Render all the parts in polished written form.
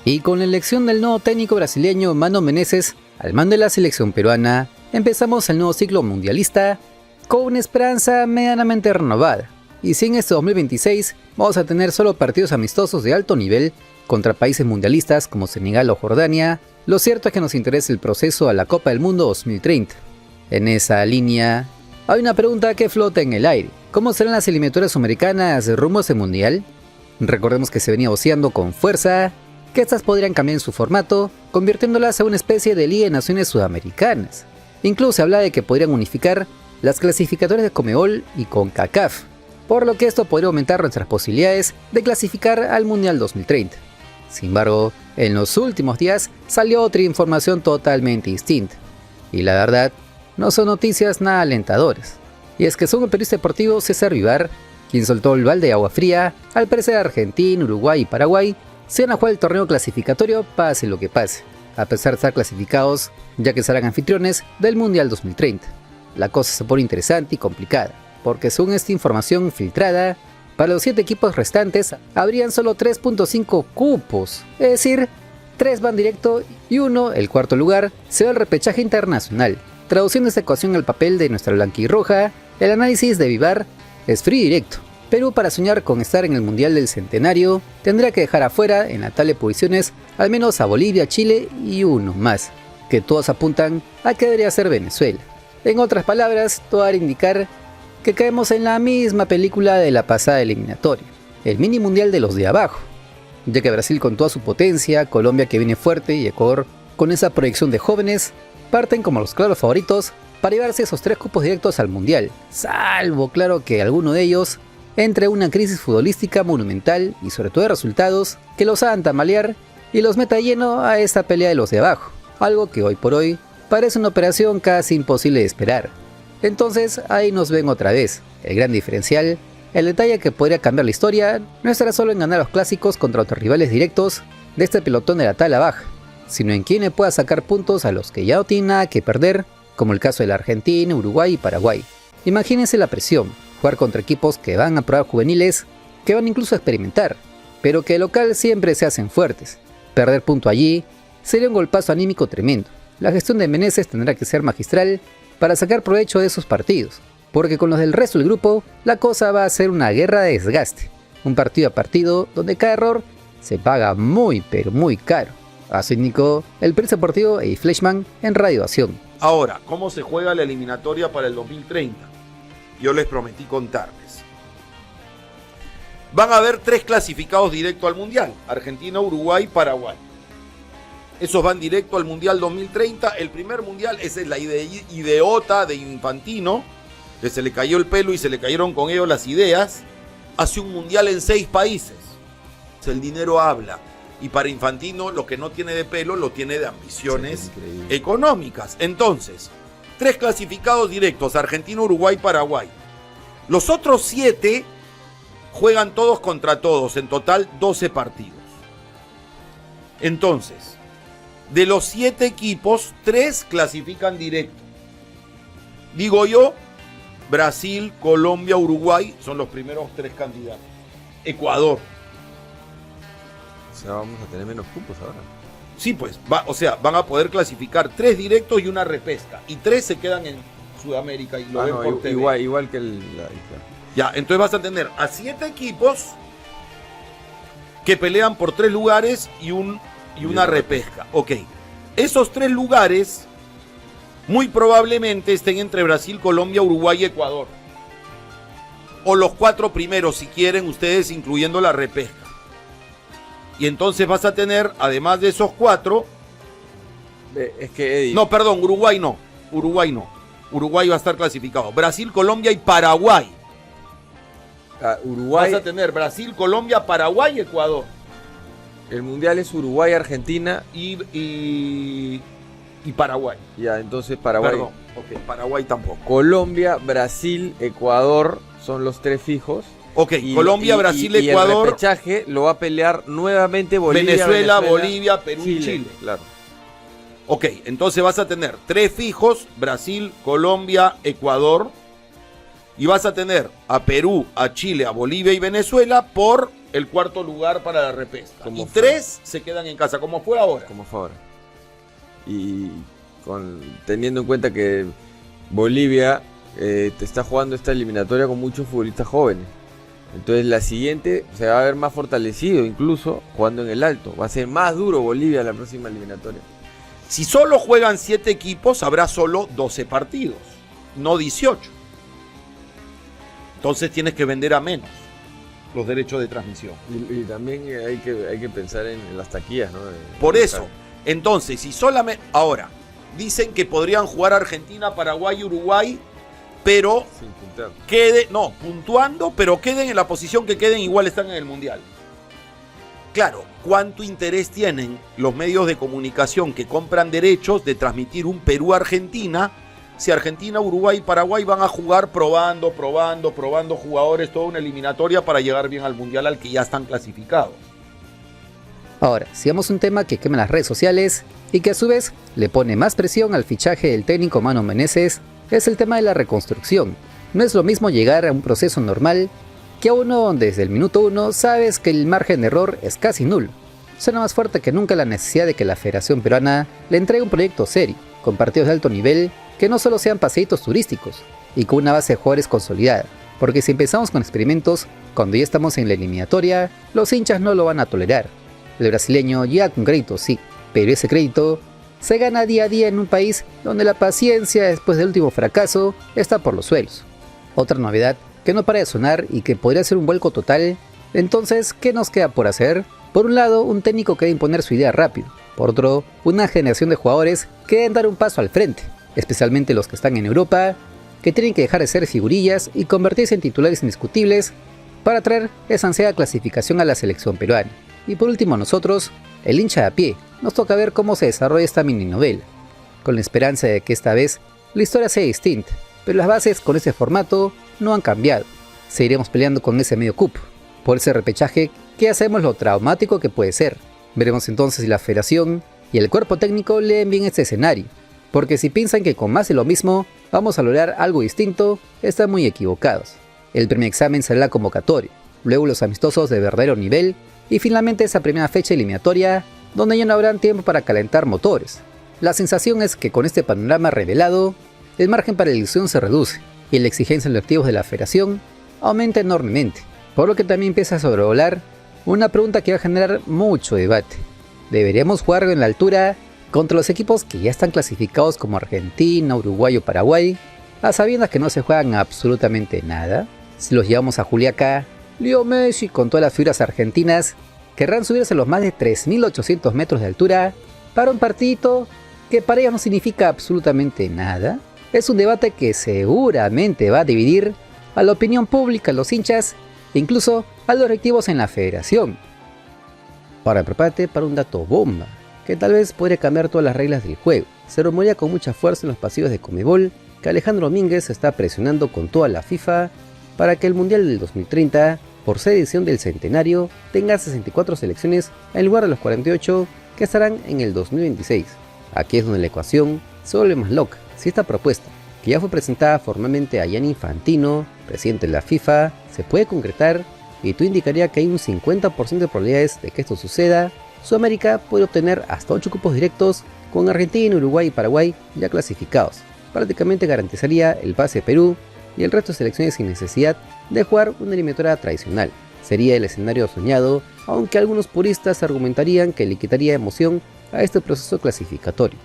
Y con la elección del nuevo técnico brasileño Mano Menezes al mando de la selección peruana, empezamos el nuevo ciclo mundialista con una esperanza medianamente renovada. Y si en este 2026 vamos a tener solo partidos amistosos de alto nivel contra países mundialistas como Senegal o Jordania, lo cierto es que nos interesa el proceso a la Copa del Mundo 2030. En esa línea, hay una pregunta que flota en el aire. ¿Cómo serán las eliminatorias sudamericanas rumbo a ese mundial? Recordemos que se venía voceando con fuerza que estas podrían cambiar en su formato, convirtiéndolas a una especie de Liga de Naciones Sudamericanas. Incluso se habla de que podrían unificar las clasificatorias de Conmebol y CONCACAF, por lo que esto podría aumentar nuestras posibilidades de clasificar al Mundial 2030. Sin embargo, en los últimos días salió otra información totalmente distinta, y la verdad, no son noticias nada alentadoras. Y es que según el periodista deportivo César Vivar, quien soltó el balde de agua fría, al parecer Argentina, Uruguay y Paraguay se van a jugar el torneo clasificatorio pase lo que pase, a pesar de estar clasificados, ya que serán anfitriones del Mundial 2030. La cosa se pone interesante y complicada, porque según esta información filtrada, para los 7 equipos restantes habrían solo 3.5 cupos, es decir, 3 van directo y 1, el cuarto lugar, se va al repechaje internacional. Traduciendo esta ecuación al papel de nuestra blanquirroja, el análisis de Vivar es frío y directo. Perú, para soñar con estar en el Mundial del Centenario, tendrá que dejar afuera en la tabla de posiciones al menos a Bolivia, Chile y uno más, que todos apuntan a que debería ser Venezuela. En otras palabras, todo hará indicar que caemos en la misma película de la pasada eliminatoria, el mini mundial de los de abajo, ya que Brasil con toda su potencia, Colombia que viene fuerte y Ecuador con esa proyección de jóvenes, parten como los claros favoritos para llevarse esos 3 cupos directos al mundial, salvo claro que alguno de ellos entre una crisis futbolística monumental y sobre todo de resultados que los hagan tambalear y los meta lleno a esta pelea de los de abajo, algo que hoy por hoy parece una operación casi imposible de esperar. Entonces ahí nos ven otra vez, el gran diferencial, el detalle que podría cambiar la historia no estará solo en ganar los clásicos contra otros rivales directos de este pelotón de la tabla baja, sino en quien pueda sacar puntos a los que ya no tienen nada que perder, como el caso de la Argentina, Uruguay y Paraguay. Imagínense la presión, jugar contra equipos que van a probar juveniles, que van incluso a experimentar, pero que de local siempre se hacen fuertes. Perder punto allí sería un golpazo anímico tremendo. La gestión de Menezes tendrá que ser magistral para sacar provecho de esos partidos, porque con los del resto del grupo, la cosa va a ser una guerra de desgaste, un partido a partido donde cada error se paga muy pero muy caro. Así indicó el periodista deportivo Eddie Fleischmann en Radio Acción. Ahora, ¿cómo se juega la eliminatoria para el 2030? Yo les prometí contarles. Van a haber 3 clasificados directo al Mundial: Argentina, Uruguay, Paraguay. Esos van directo al Mundial 2030. El primer Mundial, esa es la ideota de Infantino, que se le cayó el pelo y se le cayeron con ello las ideas. Hace un Mundial en 6 países. El dinero habla. Y para Infantino lo que no tiene de pelo lo tiene de ambiciones económicas. Entonces, 3 clasificados directos: Argentina, Uruguay, Paraguay. Los otros 7 juegan todos contra todos, en total 12 partidos. Entonces, de los 7 equipos, 3 clasifican directo. Digo yo, Brasil, Colombia, Uruguay son los primeros 3 candidatos. Ecuador. O sea, vamos a tener menos cupos ahora. Sí, pues, van a poder clasificar 3 directos y una repesca. Y 3 se quedan en Sudamérica y lo ven por TV. Igual que Ya, entonces vas a tener a 7 equipos que pelean por 3 lugares y una repesca. Ok, esos 3 lugares muy probablemente estén entre Brasil, Colombia, Uruguay y Ecuador. O los 4 primeros, si quieren ustedes, incluyendo la repesca. Y entonces vas a tener, además de esos 4... Es que Eddie... No, perdón, Uruguay no. Uruguay va a estar clasificado. Brasil, Colombia y Paraguay. Uruguay... Vas a tener Brasil, Colombia, Paraguay y Ecuador. El Mundial es Uruguay, Argentina y Paraguay. Ya, entonces Paraguay. Perdón, ok, Paraguay tampoco. Colombia, Brasil, Ecuador son los 3 fijos. Ok, Colombia, Brasil, Ecuador. Y el repechaje lo va a pelear nuevamente Venezuela, Bolivia, Perú y Chile. Claro. Ok, entonces vas a tener 3 fijos: Brasil, Colombia, Ecuador. Y vas a tener a Perú, a Chile, a Bolivia y Venezuela por el cuarto lugar para la repesca. Como Y fue. 3 se quedan en casa, como fue ahora. Como fue ahora. Y teniendo en cuenta que Bolivia te está jugando esta eliminatoria con muchos futbolistas jóvenes. Entonces la siguiente se va a ver más fortalecido, incluso jugando en el alto. Va a ser más duro Bolivia la próxima eliminatoria. Si solo juegan 7 equipos, habrá solo 12 partidos, no 18. Entonces tienes que vender a menos los derechos de transmisión. Y también hay que pensar en las taquillas, ¿no? Por eso, entonces, si solamente... Ahora, dicen que podrían jugar Argentina, Paraguay y Uruguay, pero Sin puntear. puntuando, pero queden en la posición que queden, igual están en el Mundial. Claro, ¿cuánto interés tienen los medios de comunicación que compran derechos de transmitir un Perú-Argentina si Argentina, Uruguay y Paraguay van a jugar probando jugadores, toda una eliminatoria para llegar bien al Mundial al que ya están clasificados? Ahora, sigamos un tema que quema las redes sociales y que a su vez le pone más presión al fichaje del técnico Mano Menezes, es el tema de la reconstrucción. No es lo mismo llegar a un proceso normal que a uno donde desde el minuto 1 sabes que el margen de error es casi nulo. Suena más fuerte que nunca la necesidad de que la Federación Peruana le entregue un proyecto serio, con partidos de alto nivel que no solo sean paseitos turísticos y con una base de jugadores consolidada, porque si empezamos con experimentos, cuando ya estamos en la eliminatoria, los hinchas no lo van a tolerar. El brasileño llega con crédito, sí, pero ese crédito se gana día a día en un país donde la paciencia después del último fracaso está por los suelos. Otra novedad que no para de sonar y que podría ser un vuelco total. Entonces, ¿qué nos queda por hacer? Por un lado, un técnico que debe imponer su idea rápido. Por otro, una generación de jugadores que deben dar un paso al frente, especialmente los que están en Europa, que tienen que dejar de ser figurillas y convertirse en titulares indiscutibles para traer esa ansiada clasificación a la selección peruana. Y por último, nosotros, el hincha de a pie, nos toca ver cómo se desarrolla esta mini novela, con la esperanza de que esta vez la historia sea distinta, pero las bases con ese formato no han cambiado. Seguiremos peleando con ese medio cupo, por ese repechaje que ya sabemos lo traumático que puede ser. Veremos entonces si la federación y el cuerpo técnico leen bien este escenario, porque si piensan que con más de lo mismo vamos a lograr algo distinto, están muy equivocados. El primer examen será la convocatoria, luego los amistosos de verdadero nivel y finalmente esa primera fecha eliminatoria donde ya no habrán tiempo para calentar motores. La sensación es que con este panorama revelado, el margen para la ilusión se reduce y la exigencia en los activos de la federación aumenta enormemente, por lo que también empieza a sobrevolar una pregunta que va a generar mucho debate. ¿Deberíamos jugar en la altura contra los equipos que ya están clasificados como Argentina, Uruguay o Paraguay, a sabiendas que no se juegan absolutamente nada? Si los llevamos a Juliaca, Leo Messi con todas las figuras argentinas querrán subirse a los más de 3.800 metros de altura para un partidito que para ellos no significa absolutamente nada. Es un debate que seguramente va a dividir a la opinión pública, a los hinchas e incluso a los directivos en la federación. Ahora prepárate para un dato bomba, que tal vez podría cambiar todas las reglas del juego. Se rumorea con mucha fuerza en los pasillos de Conmebol que Alejandro Domínguez está presionando con toda la FIFA para que el Mundial del 2030, por ser edición del centenario, tenga 64 selecciones en lugar de los 48 que estarán en el 2026. Aquí es donde la ecuación se vuelve más loca. Si esta propuesta, que ya fue presentada formalmente a Gianni Infantino, presidente de la FIFA, se puede concretar, y tú indicaría que hay un 50% de probabilidades de que esto suceda, Sudamérica puede obtener hasta 8 cupos directos con Argentina, Uruguay y Paraguay ya clasificados. Prácticamente garantizaría el pase de Perú y el resto de selecciones sin necesidad de jugar una eliminatoria tradicional. Sería el escenario soñado, aunque algunos puristas argumentarían que le quitaría emoción a este proceso clasificatorio.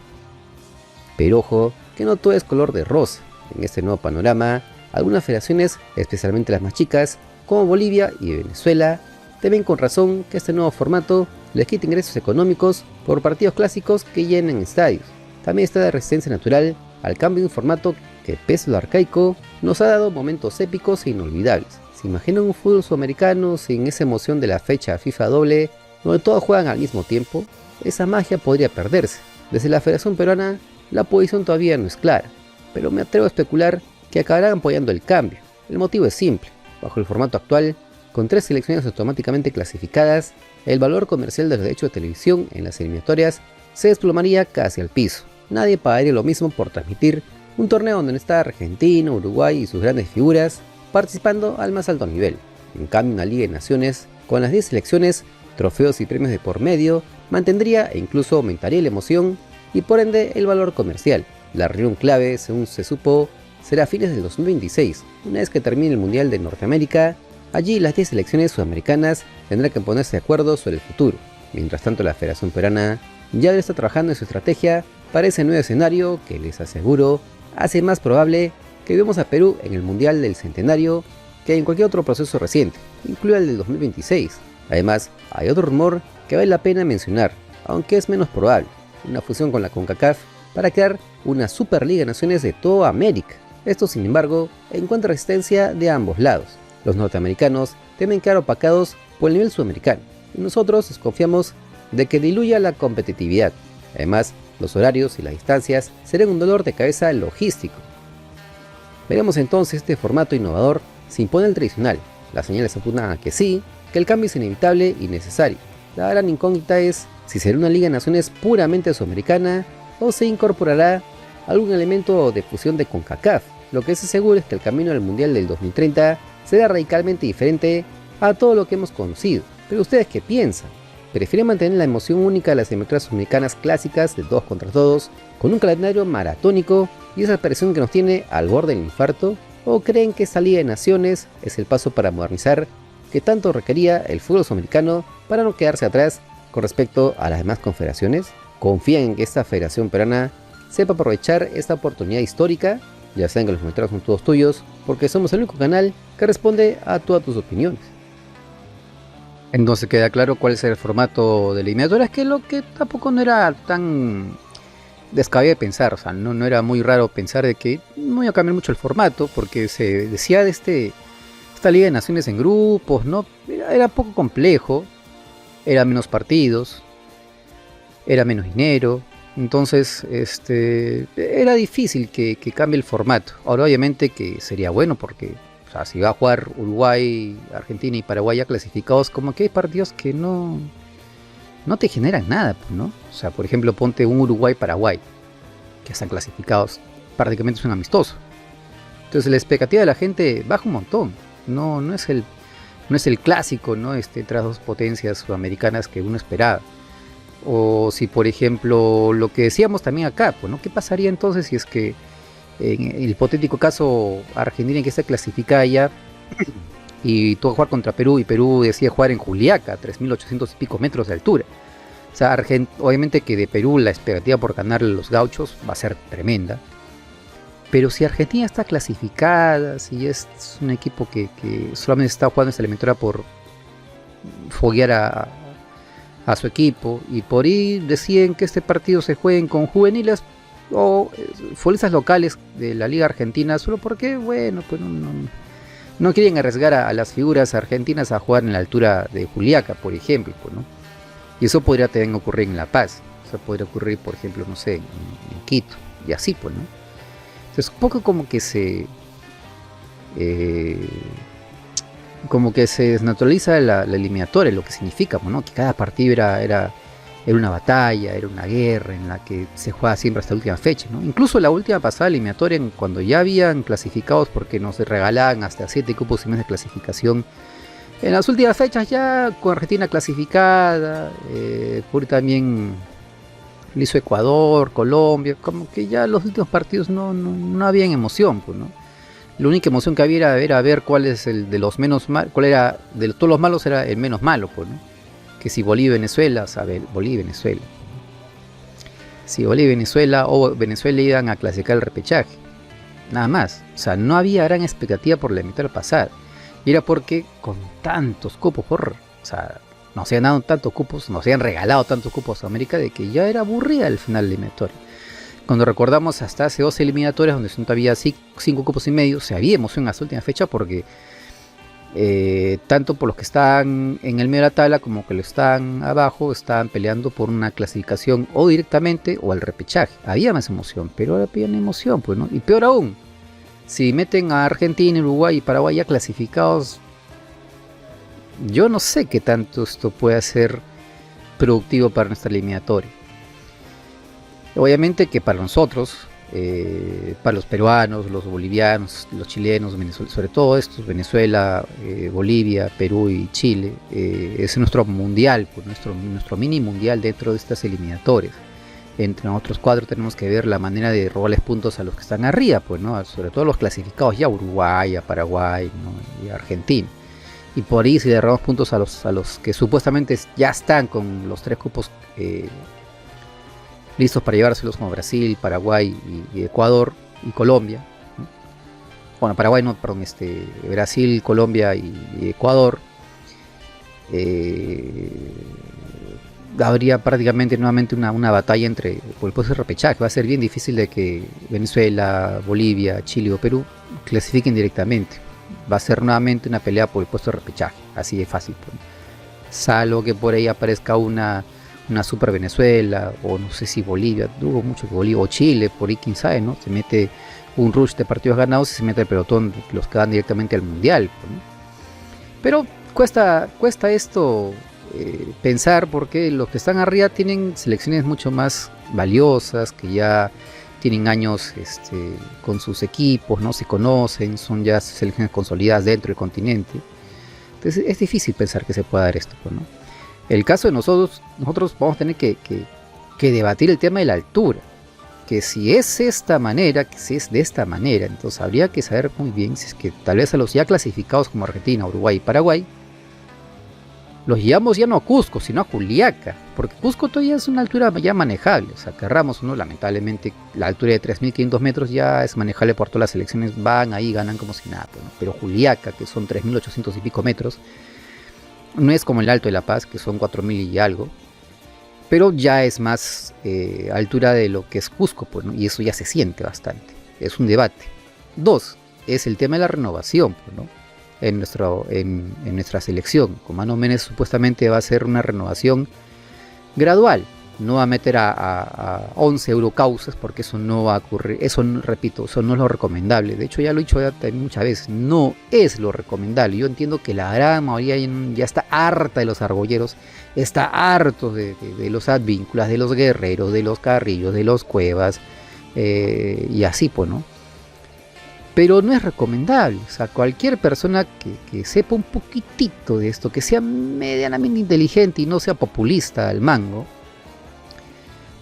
Pero ojo, que no todo es color de rosa. En este nuevo panorama, algunas federaciones, especialmente las más chicas, como Bolivia y Venezuela, temen con razón que este nuevo formato les quite ingresos económicos por partidos clásicos que llenen estadios. También está la resistencia natural al cambio de un formato que, pese a lo arcaico, nos ha dado momentos épicos e inolvidables. ¿Se imaginan un fútbol sudamericano sin esa emoción de la fecha FIFA doble, donde todos juegan al mismo tiempo? Esa magia podría perderse. Desde la Federación Peruana, la posición todavía no es clara, pero me atrevo a especular que acabarán apoyando el cambio. El motivo es simple. Bajo el formato actual, con 3 selecciones automáticamente clasificadas, el valor comercial de los derechos de televisión en las eliminatorias se desplomaría casi al piso. Nadie pagaría lo mismo por transmitir un torneo donde no está Argentina, Uruguay y sus grandes figuras participando al más alto nivel. En cambio, una Liga de Naciones Con las 10 selecciones, trofeos y premios de por medio, mantendría e incluso aumentaría la emoción y por ende el valor comercial. La reunión clave, según se supo, será a fines del 2026, una vez que termine el Mundial de Norteamérica. Allí las 10 selecciones sudamericanas tendrán que ponerse de acuerdo sobre el futuro. Mientras tanto, la Federación Peruana ya está trabajando en su estrategia para ese nuevo escenario que, les aseguro, hace más probable que vemos a Perú en el Mundial del Centenario que en cualquier otro proceso reciente, incluido el del 2026. Además, hay otro rumor que vale la pena mencionar, aunque es menos probable, una fusión con la CONCACAF para crear una Superliga de Naciones de toda América. Esto, sin embargo, encuentra resistencia de ambos lados. Los norteamericanos temen quedar opacados por el nivel sudamericano, y nosotros desconfiamos de que diluya la competitividad. Además, los horarios y las distancias serán un dolor de cabeza logístico. Veremos entonces este formato innovador se impone al tradicional. Las señales apuntan a que sí, que el cambio es inevitable y necesario. La gran incógnita es si será una Liga de Naciones puramente sudamericana o se incorporará algún elemento de fusión de CONCACAF. Lo que es seguro es que el camino al Mundial del 2030 será radicalmente diferente a todo lo que hemos conocido. Pero ¿ustedes qué piensan? ¿Prefieren mantener la emoción única de las eliminatorias sudamericanas clásicas de todos contra todos, con un calendario maratónico y esa presión que nos tiene al borde del infarto? ¿O creen que esta Liga de Naciones es el paso para modernizar que tanto requería el fútbol sudamericano para no quedarse atrás con respecto a las demás confederaciones? ¿Confían en que esta Federación Peruana sepa aprovechar esta oportunidad histórica? Ya saben que los comentarios son todos tuyos, porque somos el único canal que responde a todas tus opiniones. Entonces queda claro cuál es el formato de la eliminatoria, es que lo que tampoco no era tan descabellado de pensar, o sea, no era muy raro pensar de que no iba a cambiar mucho el formato, porque se decía de esta Liga de Naciones en grupos, ¿no? Era poco complejo, era menos partidos, era menos dinero, entonces era difícil que cambie el formato. Ahora obviamente que sería bueno porque, o sea, si va a jugar Uruguay, Argentina y Paraguay ya clasificados, como que hay partidos que no te generan nada, pues, ¿no? O sea, por ejemplo, ponte un Uruguay-Paraguay, que están clasificados, prácticamente es un amistoso. Entonces la expectativa de la gente baja un montón. No es el clásico, ¿no? Tras dos potencias sudamericanas que uno esperaba. O si, por ejemplo, lo que decíamos también acá, pues, ¿no? ¿Qué pasaría entonces si es que en el hipotético caso Argentina que está clasificada ya y tuvo que jugar contra Perú y Perú decide jugar en Juliaca, 3.800 y pico metros de altura? O sea, obviamente que de Perú la expectativa por ganarle a los gauchos va a ser tremenda. Pero si Argentina está clasificada, si es un equipo que solamente está jugando esta eliminatoria por foguear a su equipo y por ahí deciden que este partido se jueguen con juveniles o futbolistas locales de la Liga Argentina, solo porque, bueno, pues no quieren arriesgar a las figuras argentinas a jugar en la altura de Juliaca, por ejemplo, pues, ¿no? Y eso podría también ocurrir en La Paz, o sea, podría ocurrir, por ejemplo, no sé, en Quito, y así, pues, ¿no? Entonces, un poco como que se desnaturaliza la eliminatoria, lo que significa, ¿no? Que cada partido era una batalla, era una guerra en la que se juega siempre hasta la última fecha, ¿no? Incluso la última pasada eliminatoria, cuando ya habían clasificados, porque nos regalaban hasta 7 cupos y meses de clasificación, en las últimas fechas ya con Argentina clasificada, por también lo hizo Ecuador, Colombia, como que ya los últimos partidos no habían emoción, pues, ¿no? La única emoción que había era ver cuál es el de los menos malos, cuál era de todos los malos era el menos malo, pues, ¿no? Que si Bolivia y Venezuela, o sea, Bolivia y Venezuela. Si Bolivia y Venezuela o Venezuela iban a clasificar el repechaje. Nada más. O sea, no había gran expectativa por la eliminatoria pasada. Y era porque con tantos cupos o sea, nos habían dado tantos cupos, nos habían regalado tantos cupos a América de que ya era aburrida el final de la eliminatoria. Cuando recordamos hasta hace 12 eliminatorias donde solo había 5 cupos y medio, se había emoción en la última fecha porque tanto por los que están en el medio de la tabla como que los que están abajo estaban peleando por una clasificación o directamente o al repechaje. Había más emoción, pero ahora piden emoción, pues, ¿no? Y peor aún, si meten a Argentina, Uruguay y Paraguay ya clasificados, yo no sé qué tanto esto puede ser productivo para nuestra eliminatoria. Obviamente que para nosotros, para los peruanos, los bolivianos, los chilenos, sobre todo estos, Venezuela, Bolivia, Perú y Chile, es nuestro mundial, pues, nuestro mini mundial dentro de estas eliminatorias. Entre nosotros 4 tenemos que ver la manera de robarles puntos a los que están arriba, pues, ¿no? Sobre todo los clasificados ya, Uruguay, a Paraguay, ¿no? Y a Argentina. Y por ahí si le robamos puntos a los que supuestamente ya están con los 3 cupos listos para llevárselos, como Brasil, Paraguay y Ecuador y Colombia, ¿no? Bueno, Paraguay no, perdón, Brasil, Colombia y Ecuador, habría prácticamente nuevamente una batalla por el puesto de repechaje. Va a ser bien difícil de que Venezuela, Bolivia, Chile o Perú clasifiquen directamente. Va a ser nuevamente una pelea por el puesto de repechaje, así de fácil, pues. Salvo que por ahí aparezca una Super Venezuela, o no sé si Bolivia, dudo mucho que Bolivia o Chile, por ahí quién sabe, ¿no? Se mete un rush de partidos ganados y se mete el pelotón, los que van directamente al mundial, pues, ¿no? Pero cuesta esto pensar, porque los que están arriba tienen selecciones mucho más valiosas, que ya tienen años con sus equipos, no se conocen, son ya selecciones consolidadas dentro del continente. Entonces es difícil pensar que se pueda dar esto, pues, ¿no? El caso de nosotros vamos a tener que debatir el tema de la altura, que si es esta manera, que si es de esta manera, entonces habría que saber muy bien si es que tal vez a los ya clasificados como Argentina, Uruguay y Paraguay los llevamos ya no a Cusco, sino a Juliaca, porque Cusco todavía es una altura ya manejable. O sea, querramos, ¿no? Lamentablemente la altura de 3.500 metros ya es manejable por todas las selecciones, van ahí, ganan como si nada, pues, ¿no? Pero Juliaca, que son 3.800 y pico metros, no es como el Alto de La Paz, que son 4.000 y algo, pero ya es más altura de lo que es Cusco, pues, ¿no? Y eso ya se siente bastante, es un debate. 2, es el tema de la renovación, pues, ¿no? En nuestra selección, con Mano Menezes supuestamente va a ser una renovación gradual, no va a meter a 11 eurocausas, porque eso no va a ocurrir, repito, eso no es lo recomendable. De hecho ya lo he dicho muchas veces, no es lo recomendable. Yo entiendo que la gran mayoría ya está harta de los argolleros, está harto de los advínculas, de los guerreros, de los carrillos, de los cuevas, y así, pues, ¿no? Pero no es recomendable. O sea, cualquier persona que sepa un poquitito de esto, que sea medianamente inteligente y no sea populista al mango,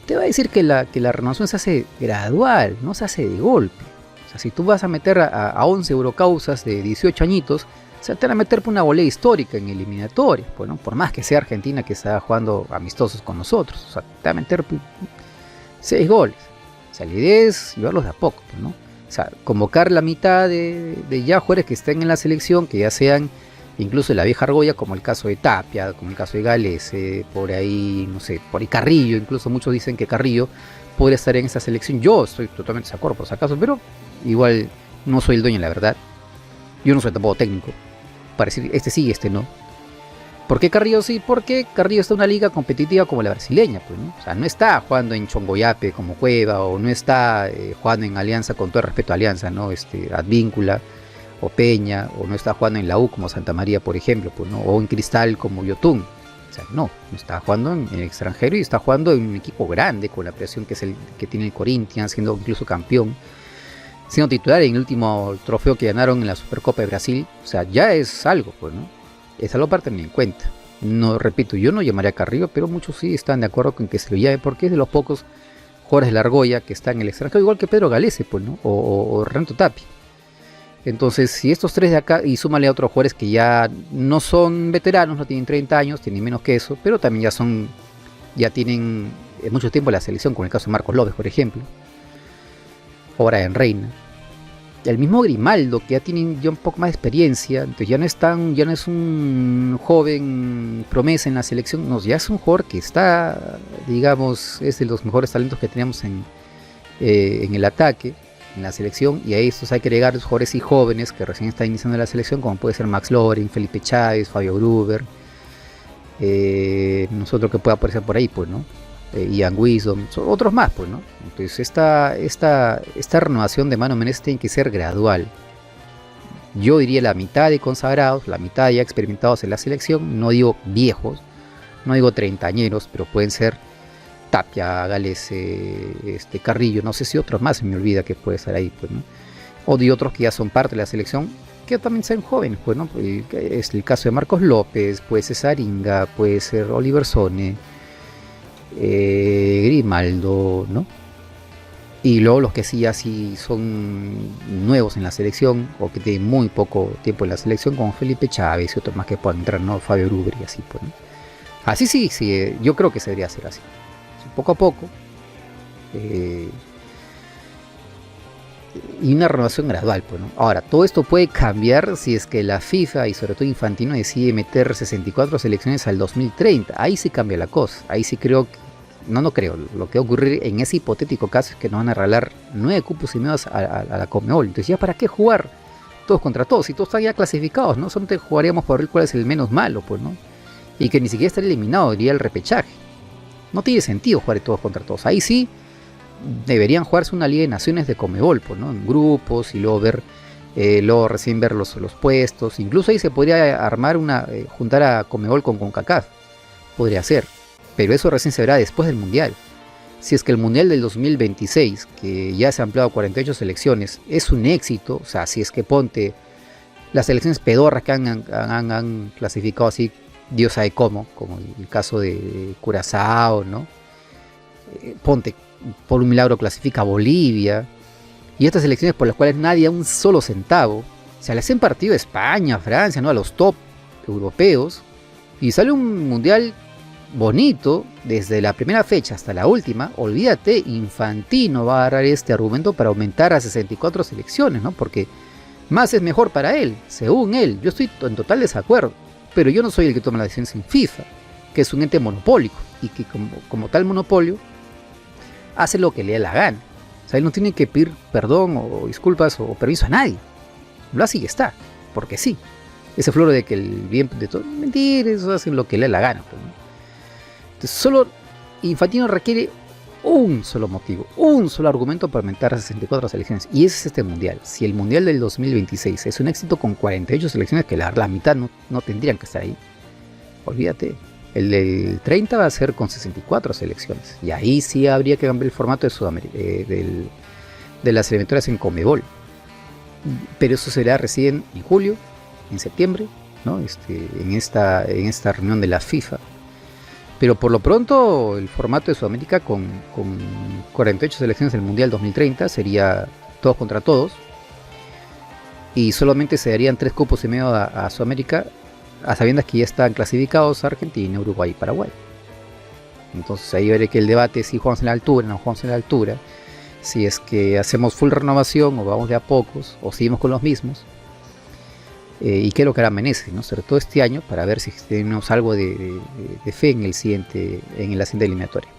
te va a decir que la renovación se hace gradual, no se hace de golpe. O sea, si tú vas a meter a 11 eurocausas de 18 añitos, o sea, te van a meter por una volea histórica en eliminatorias, pues, ¿no? Por más que sea Argentina, que está jugando amistosos con nosotros, o sea, te va a meter 6 goles. O sea, la idea es llevarlos de a poco, pues, ¿no? O sea, convocar la mitad de ya jugadores que estén en la selección, que ya sean incluso de la vieja argolla, como el caso de Tapia, como el caso de Gales, por ahí, no sé, por ahí Carrillo, incluso muchos dicen que Carrillo podría estar en esa selección. Yo estoy totalmente de acuerdo por si acaso, pero igual no soy el dueño, la verdad. Yo no soy tampoco técnico para decir este sí, este no. ¿Por qué Carrillo sí? Porque Carrillo está en una liga competitiva como la brasileña, pues, ¿no? O sea, no está jugando en Chongoyape como Cueva, o no está jugando en Alianza, con todo el respeto a Alianza, ¿no? Advíncula o Peña, o no está jugando en la U como Santa María, por ejemplo, pues, ¿no? O en Cristal como Yotun. O sea, no está jugando en el extranjero y está jugando en un equipo grande, con la presión que es el que tiene el Corinthians, siendo incluso campeón, siendo titular en el último trofeo que ganaron en la Supercopa de Brasil. O sea, ya es algo, pues, ¿no? Es algo para tener en cuenta. No, repito, yo no llamaría a Carrillo, pero muchos sí están de acuerdo con que se lo llame, porque es de los pocos jugadores de la argolla que están en el extranjero, igual que Pedro Galese, pues, ¿no? O Renato Tapia. Entonces, si estos 3 de acá, y súmale a otros jugadores que ya no son veteranos, no tienen 30 años, tienen menos que eso, pero también ya tienen mucho tiempo en la selección, como el caso de Marcos López, por ejemplo, o Brian Reina. El mismo Grimaldo, que ya tiene ya un poco más de experiencia, entonces ya no es un joven promesa en la selección, no, ya es un jugador que está, digamos, es de los mejores talentos que teníamos en el ataque, en la selección, y a estos hay que agregar los jugadores y jóvenes que recién están iniciando la selección, como puede ser Max Loren, Felipe Chávez, Fabio Gruber, nosotros que pueda aparecer por ahí, pues, ¿no? Ian Wisdom, otros más, pues, ¿no? Entonces esta renovación de Mano Menezes tiene que ser gradual. Yo diría la mitad de consagrados, la mitad ya experimentados en la selección, no digo viejos, no digo treintañeros, pero pueden ser Tapia, Gales, Carrillo, no sé si otros más, se me olvida que puede estar ahí, pues, ¿no? O de otros que ya son parte de la selección, que también sean jóvenes, pues, ¿no? Es el caso de Marcos López, puede ser Saringa, puede ser Oliver Sone, Grimaldo, ¿no? Y luego los que sí así son nuevos en la selección o que tienen muy poco tiempo en la selección, como Felipe Chávez y otros más que puedan entrar, ¿no? Fabio Rubri, así, pues, ¿no? Así sí, yo creo que se debería hacer así. Poco a poco. Y una renovación gradual, pues, ¿no? Ahora, todo esto puede cambiar si es que la FIFA y sobre todo Infantino decide meter 64 selecciones al 2030. Ahí sí cambia la cosa. Ahí sí creo que, no creo. Lo que va a ocurrir en ese hipotético caso es que nos van a regalar 9 cupos y medio a la Conmebol. Entonces, ¿ya para qué jugar todos contra todos? Si todos están ya clasificados, ¿no? Solamente jugaríamos por ver cuál es el menos malo, pues, ¿no? Y que ni siquiera estaría eliminado, iría el repechaje. No tiene sentido jugar todos contra todos. Ahí sí deberían jugarse una Liga de Naciones de Conmebol, pues, ¿no? En grupos y luego ver, luego recién ver los puestos. Incluso ahí se podría armar juntar a Conmebol con CONCACAF. Podría ser. Pero eso recién se verá después del Mundial. Si es que el Mundial del 2026, que ya se ha ampliado a 48 selecciones, es un éxito, o sea, si es que ponte las selecciones pedorras que han clasificado así, Dios sabe cómo, como el caso de Curazao, ¿no? Ponte, por un milagro clasifica a Bolivia, y estas selecciones por las cuales nadie da un solo centavo, se le hacen partido a España, a Francia, ¿no? A los top europeos, y sale un mundial bonito, desde la primera fecha hasta la última. Olvídate, Infantino va a agarrar este argumento para aumentar a 64 selecciones, ¿no? Porque más es mejor para él, según él. Yo estoy en total desacuerdo, pero yo no soy el que toma las decisiones en FIFA, que es un ente monopólico, y que como tal monopolio, hace lo que le da la gana. O sea, él no tiene que pedir perdón o disculpas o permiso a nadie. Lo hace y ya está, porque sí. Ese floro de que el bien de todo, mentira, eso hacen lo que le da la gana, pues, ¿no? Entonces, solo Infantino requiere un solo motivo, un solo argumento para aumentar a 64 selecciones, y ese es este mundial. Si el mundial del 2026 es un éxito con 48 selecciones, que la mitad no tendrían que estar ahí, olvídate. El del 30 va a ser con 64 selecciones, y ahí sí habría que cambiar el formato de Sudamérica, de las eliminatorias en Conmebol. Pero eso será recién en julio, en septiembre, ¿no? En esta reunión de la FIFA. Pero por lo pronto el formato de Sudamérica con 48 selecciones del Mundial 2030 sería todos contra todos, y solamente se darían 3 cupos y medio a Sudamérica, a sabiendas que ya están clasificados Argentina, Uruguay y Paraguay. Entonces ahí veré que el debate es si jugamos en la altura, no jugamos en la altura, si es que hacemos full renovación o vamos de a pocos o seguimos con los mismos. Y qué es lo que hará Menezes, ¿no? Sobre todo este año, para ver si tenemos algo de fe en la siguiente eliminatoria.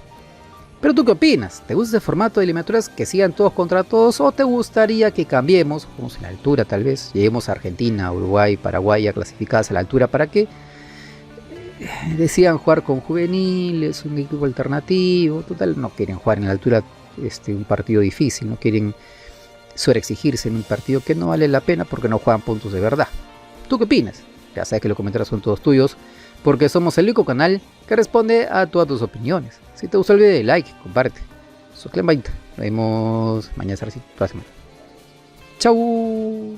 Pero ¿tú qué opinas? ¿Te gusta ese formato de eliminatorias que sigan todos contra todos, o te gustaría que cambiemos, jugamos en la altura tal vez, lleguemos a Argentina, Uruguay, Paraguay a clasificadas a la altura, para que decidan jugar con juveniles, un equipo alternativo? Total, no quieren jugar en la altura un partido difícil, no quieren sobreexigirse en un partido que no vale la pena porque no juegan puntos de verdad. ¿Tú qué opinas? Ya sabes que los comentarios son todos tuyos, porque somos el único canal que responde a todas tus opiniones. Si te gustó el video, like, comparte, suscríbete. Nos vemos mañana, próxima semana. Chau.